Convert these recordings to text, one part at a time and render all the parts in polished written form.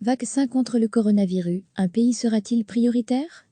Vaccin contre le coronavirus, un pays sera-t-il prioritaire?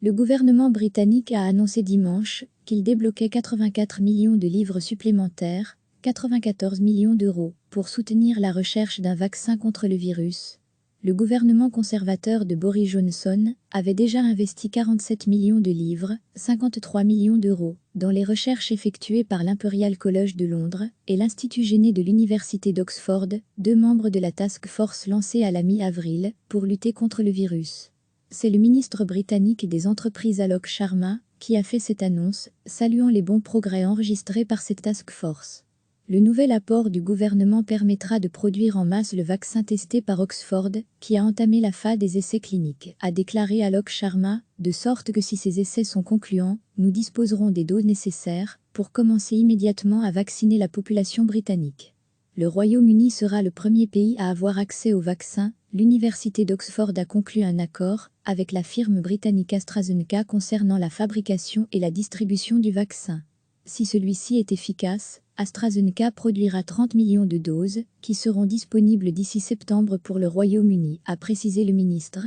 Le gouvernement britannique a annoncé dimanche qu'il débloquait 84 millions de livres supplémentaires, 94 millions d'euros, pour soutenir la recherche d'un vaccin contre le virus. Le gouvernement conservateur de Boris Johnson avait déjà investi 47 millions de livres, 53 millions d'euros, dans les recherches effectuées par l'Imperial College de Londres et l'Institut Jenner de l'Université d'Oxford, deux membres de la task force lancée à la mi-avril pour lutter contre le virus. C'est le ministre britannique des entreprises Alok Sharma qui a fait cette annonce, saluant les bons progrès enregistrés par cette task force. Le nouvel apport du gouvernement permettra de produire en masse le vaccin testé par Oxford, qui a entamé la phase des essais cliniques, a déclaré Alok Sharma, de sorte que si ces essais sont concluants, nous disposerons des doses nécessaires pour commencer immédiatement à vacciner la population britannique. Le Royaume-Uni sera le premier pays à avoir accès au vaccin. L'université d'Oxford a conclu un accord avec la firme britannique AstraZeneca concernant la fabrication et la distribution du vaccin. Si celui-ci est efficace, AstraZeneca produira 30 millions de doses, qui seront disponibles d'ici septembre pour le Royaume-Uni, a précisé le ministre.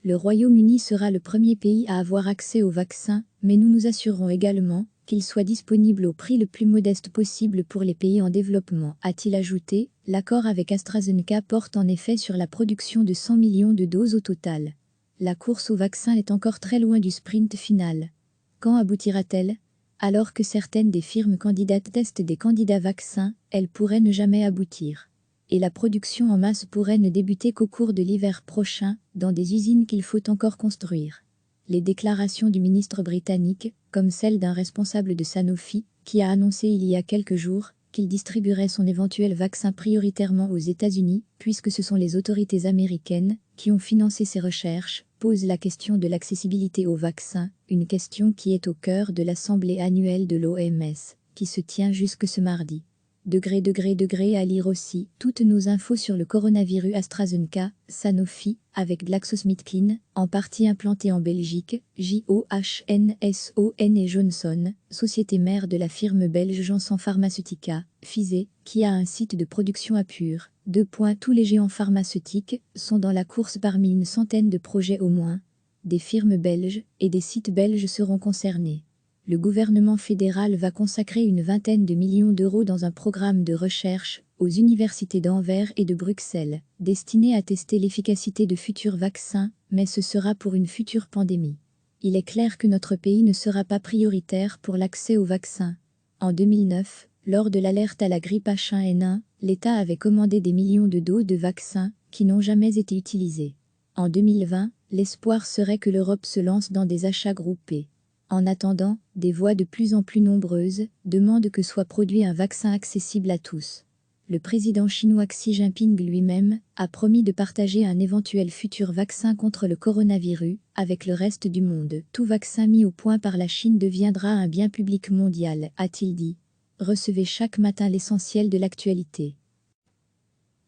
Le Royaume-Uni sera le premier pays à avoir accès au vaccin, mais nous nous assurerons également qu'il soit disponible au prix le plus modeste possible pour les pays en développement, a-t-il ajouté. L'accord avec AstraZeneca porte en effet sur la production de 100 millions de doses au total. La course au vaccin est encore très loin du sprint final. Quand aboutira-t-elle? Alors que certaines des firmes candidates testent des candidats vaccins, elles pourraient ne jamais aboutir. Et la production en masse pourrait ne débuter qu'au cours de l'hiver prochain, dans des usines qu'il faut encore construire. Les déclarations du ministre britannique, comme celle d'un responsable de Sanofi, qui a annoncé il y a quelques jours qu'il distribuerait son éventuel vaccin prioritairement aux États-Unis, puisque ce sont les autorités américaines qui ont financé ces recherches, pose la question de l'accessibilité au vaccin, une question qui est au cœur de l'assemblée annuelle de l'OMS, qui se tient jusque ce mardi. À lire aussi toutes nos infos sur le coronavirus. AstraZeneca, Sanofi, avec GlaxoSmithKline, en partie implanté en Belgique, Johnson et Johnson, société mère de la firme belge Janssen Pharmaceutica, Pfizer, qui a un site de production à Pur. Tous les géants pharmaceutiques sont dans la course parmi une centaine de projets au moins. Des firmes belges et des sites belges seront concernés. Le gouvernement fédéral va consacrer une vingtaine de millions d'euros dans un programme de recherche aux universités d'Anvers et de Bruxelles, destiné à tester l'efficacité de futurs vaccins, mais ce sera pour une future pandémie. Il est clair que notre pays ne sera pas prioritaire pour l'accès aux vaccins. En 2009, lors de l'alerte à la grippe H1N1, l'État avait commandé des millions de doses de vaccins qui n'ont jamais été utilisées. En 2020, l'espoir serait que l'Europe se lance dans des achats groupés. En attendant, des voix de plus en plus nombreuses demandent que soit produit un vaccin accessible à tous. Le président chinois Xi Jinping lui-même a promis de partager un éventuel futur vaccin contre le coronavirus avec le reste du monde. Tout vaccin mis au point par la Chine deviendra un bien public mondial, a-t-il dit. Recevez chaque matin l'essentiel de l'actualité.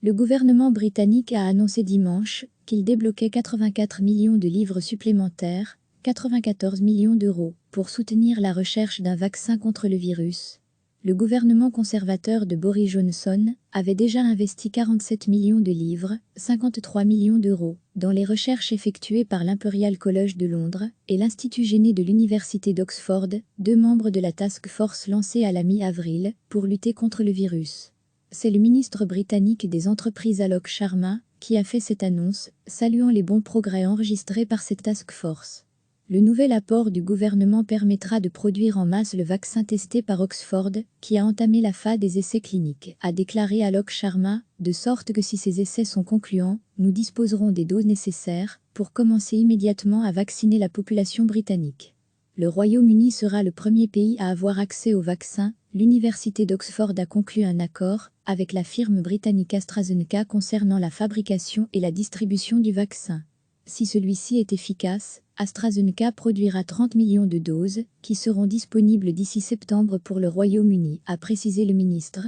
Le gouvernement britannique a annoncé dimanche qu'il débloquait 84 millions de livres supplémentaires, 94 millions d'euros, pour soutenir la recherche d'un vaccin contre le virus. Le gouvernement conservateur de Boris Johnson avait déjà investi 47 millions de livres, 53 millions d'euros, dans les recherches effectuées par l'Imperial College de Londres et l'Institut Jenner de l'Université d'Oxford, deux membres de la task force lancée à la mi-avril pour lutter contre le virus. C'est le ministre britannique des entreprises Alok Sharma qui a fait cette annonce, saluant les bons progrès enregistrés par cette task force. Le nouvel apport du gouvernement permettra de produire en masse le vaccin testé par Oxford, qui a entamé la phase des essais cliniques, a déclaré Alok Sharma, de sorte que si ces essais sont concluants, nous disposerons des doses nécessaires pour commencer immédiatement à vacciner la population britannique. Le Royaume-Uni sera le premier pays à avoir accès au vaccin. L'université d'Oxford a conclu un accord avec la firme britannique AstraZeneca concernant la fabrication et la distribution du vaccin. Si celui-ci est efficace, AstraZeneca produira 30 millions de doses, qui seront disponibles d'ici septembre pour le Royaume-Uni, a précisé le ministre.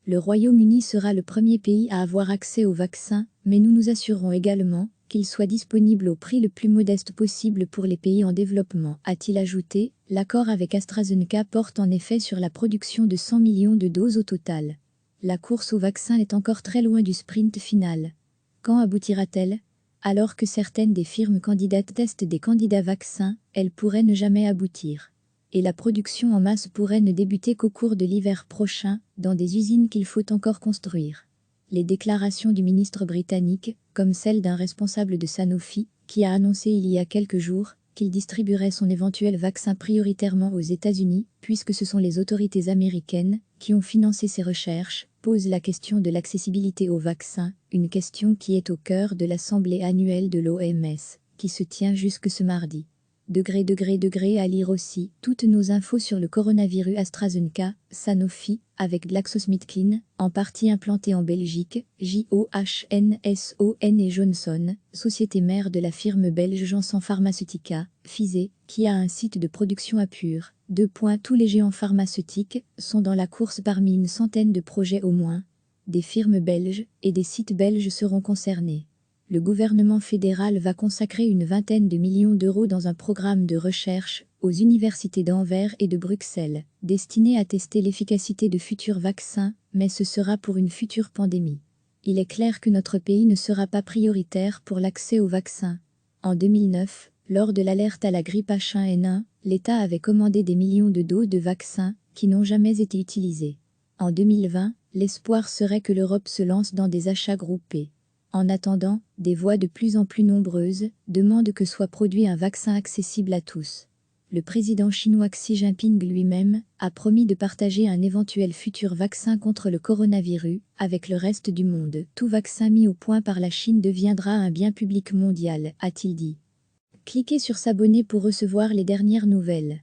Le Royaume-Uni sera le premier pays à avoir accès au vaccin, mais nous nous assurerons également qu'il soit disponible au prix le plus modeste possible pour les pays en développement, a-t-il ajouté. L'accord avec AstraZeneca porte en effet sur la production de 100 millions de doses au total. La course au vaccin est encore très loin du sprint final. Quand aboutira-t-elle? Alors que certaines des firmes candidates testent des candidats vaccins, elles pourraient ne jamais aboutir. Et la production en masse pourrait ne débuter qu'au cours de l'hiver prochain, dans des usines qu'il faut encore construire. Les déclarations du ministre britannique, comme celle d'un responsable de Sanofi, qui a annoncé il y a quelques jours qu'il distribuerait son éventuel vaccin prioritairement aux États-Unis, puisque ce sont les autorités américaines qui ont financé ces recherches, pose la question de l'accessibilité aux vaccins, une question qui est au cœur de l'assemblée annuelle de l'OMS, qui se tient jusque ce mardi. À lire aussi toutes nos infos sur le coronavirus AstraZeneca, Sanofi, avec GlaxoSmithKline, en partie implanté en Belgique, Johnson et Johnson, société mère de la firme belge Janssen Pharmaceutica, Pfizer, qui a un site de production à Pur. Tous les géants pharmaceutiques sont dans la course parmi une centaine de projets au moins. Des firmes belges et des sites belges seront concernés. Le gouvernement fédéral va consacrer une vingtaine de millions d'euros dans un programme de recherche aux universités d'Anvers et de Bruxelles, destiné à tester l'efficacité de futurs vaccins, mais ce sera pour une future pandémie. Il est clair que notre pays ne sera pas prioritaire pour l'accès aux vaccins. En 2009, lors de l'alerte à la grippe H1N1, l'État avait commandé des millions de doses de vaccins qui n'ont jamais été utilisées. En 2020, l'espoir serait que l'Europe se lance dans des achats groupés. En attendant, des voix de plus en plus nombreuses demandent que soit produit un vaccin accessible à tous. Le président chinois Xi Jinping lui-même a promis de partager un éventuel futur vaccin contre le coronavirus avec le reste du monde. Tout vaccin mis au point par la Chine deviendra un bien public mondial, a-t-il dit. Cliquez sur s'abonner pour recevoir les dernières nouvelles.